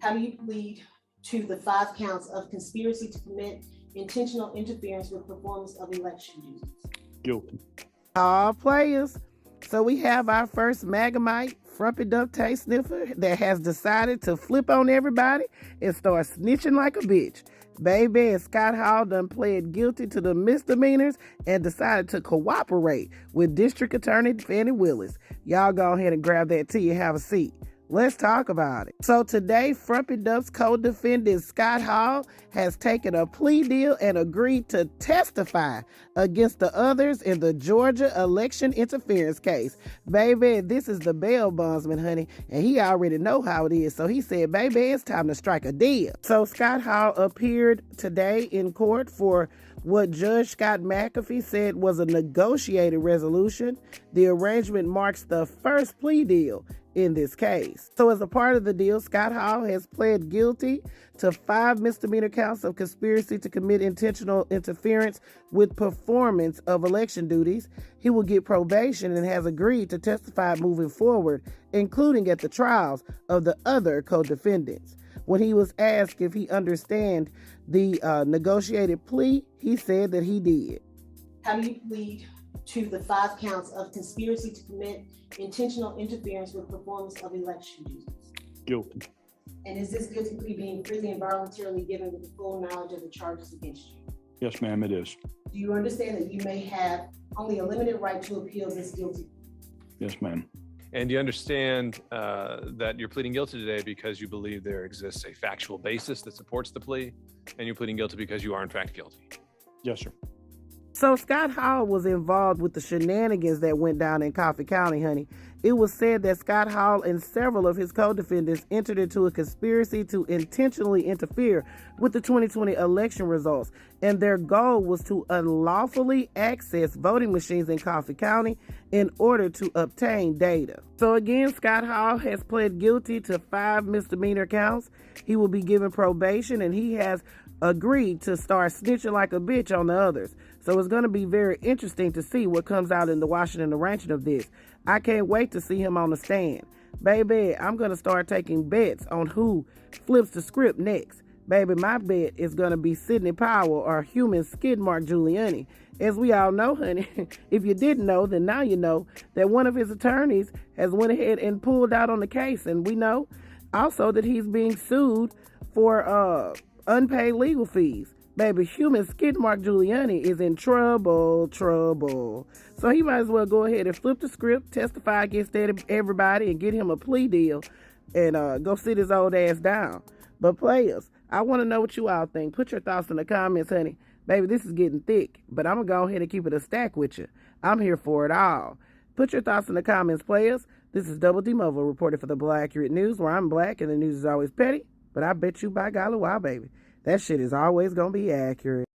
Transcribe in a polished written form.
How do you plead to the 5 counts of conspiracy to commit intentional interference with performance of election duties? Guilty. All players. So we have our first Magamite, frumpy duck taste sniffer, that has decided to flip on everybody and start snitching like a bitch. Baby and Scott Hall done pled guilty to the misdemeanors and decided to cooperate with District Attorney Fannie Willis. Y'all go ahead and grab that tea and have a seat. Let's talk about it. So today, Frumpy Duck's co-defendant Scott Hall has taken a plea deal and agreed to testify against the others in the Georgia election interference case. Baby, this is the bail bondsman, honey, and he already know how it is. So he said, baby, it's time to strike a deal. So Scott Hall appeared today in court for what Judge Scott McAfee said was a negotiated resolution. The arrangement marks the first plea deal in this case. So as a part of the deal, Scott Hall has pled guilty to 5 misdemeanor counts of conspiracy to commit intentional interference with performance of election duties. He will get probation and has agreed to testify moving forward, including at the trials of the other co-defendants. When he was asked if he understand the negotiated plea, he said that he did. How do you plead to the 5 counts of conspiracy to commit intentional interference with performance of election duties? Guilty. And is this guilty plea being freely and voluntarily given with the full knowledge of the charges against you? Yes, ma'am, it is. Do you understand that you may have only a limited right to appeal this guilty plea? Yes, ma'am. And you understand that you're pleading guilty today because you believe there exists a factual basis that supports the plea, and you're pleading guilty because you are in fact guilty. Yes, sir. So Scott Hall was involved with the shenanigans that went down in Coffee County, honey. It was said that Scott Hall and several of his co-defendants entered into a conspiracy to intentionally interfere with the 2020 election results, and their goal was to unlawfully access voting machines in Coffee County in order to obtain data. So again, Scott Hall has pled guilty to 5 misdemeanor counts. He will be given probation, and he has agreed to start snitching like a bitch on the others. So it's going to be very interesting to see what comes out in the Washington arrangement of this. I can't wait to see him on the stand. Baby, I'm going to start taking bets on who flips the script next. Baby, my bet is going to be Sidney Powell or human skid mark Giuliani. As we all know, honey, if you didn't know, then now you know that one of his attorneys has went ahead and pulled out on the case. And we know also that he's being sued for unpaid legal fees. Baby, human skid mark Giuliani is in trouble. So he might as well go ahead and flip the script, testify against everybody, and get him a plea deal and go sit his old ass down. But players, I want to know what you all think. Put your thoughts in the comments, honey. Baby, this is getting thick, but I'm going to go ahead and keep it a stack with you. I'm here for it all. Put your thoughts in the comments, players. This is Double D Movo reporting for the Black Accurate News, where I'm black and the news is always petty, but I bet you by golly wow, baby, that shit is always going to be accurate.